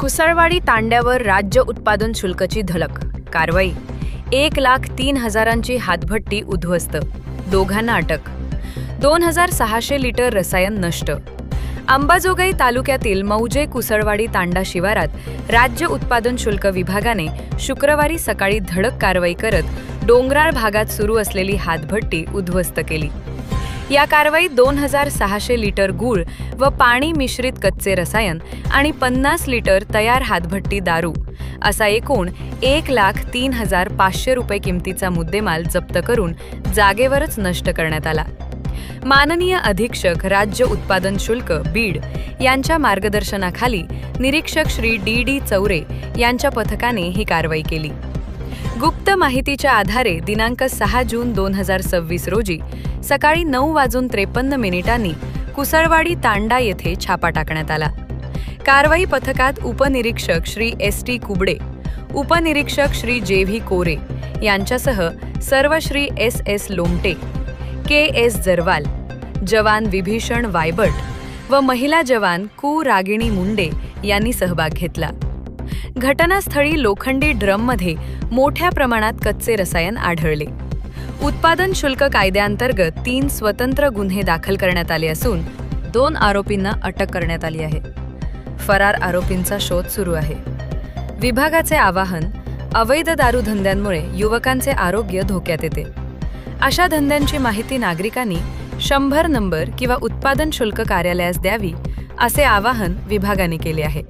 कुसळवाडी तांड्यावर राज्य उत्पादन शुल्कची धलक. कारवाई. 1,03,000ची हातभट्टी उद्ध्वस्त. दोघांना अटक. 2,600 लिटर रसायन नष्ट. अंबाजोगाई तालुक्यातील मौजे कुसळवाडी तांडा शिवारात राज्य उत्पादन शुल्क विभागाने शुक्रवारी सकाळी धडक कारवाई करत डोंगराळ भागात सुरू असलेली हातभट्टी उद्ध्वस्त केली. या कारवाईत 2,600 लिटर गूळ व पाणी मिश्रित कच्चे रसायन आणि 50 लिटर तयार हातभट्टी दारू असा एकूण 1,03,500 रुपये किमतीचा मुद्देमाल जप्त करून जागेवरच नष्ट करण्यात आला. माननीय अधीक्षक राज्य उत्पादन शुल्क बीड यांच्या मार्गदर्शनाखाली निरीक्षक श्री डी चौरे यांच्या पथकाने ही कारवाई केली. गुप्त माहितीच्या आधारे दिनांक 6 जून 2026 रोजी सकाळी 9:53 कुसळवाडी तांडा येथे छापा टाकण्यात आला. कारवाई पथकात उपनिरीक्षक श्री टी कुबडे, उपनिरीक्षक श्री व्ही कोरे यांच्यासह सर्व श्री एस लोमटे, एस जरवाल, जवान विभीषण वायबट व महिला जवान रागिणी मुंडे यांनी सहभाग घेतला. घटनास्थळी लोखंडी ड्रममध्ये मोठ्या प्रमाणात कच्चे रसायन आढळले. उत्पादन शुल्क कायद्याअंतर्गत 3 स्वतंत्र गुन्हे दाखल करण्यात आले असून 2 आरोपींना अटक करण्यात आली आहे. फरार आरोपींचा शोध सुरू आहे. विभागाचे आवाहन: अवैध दारू धंद्यांमुळे युवकांचे आरोग्य धोक्यात येते. अशा धंद्यांची माहिती नागरिकांनी 100 नंबर किंवा उत्पादन शुल्क कार्यालयास द्यावी, असे आवाहन विभागाने केले आहे.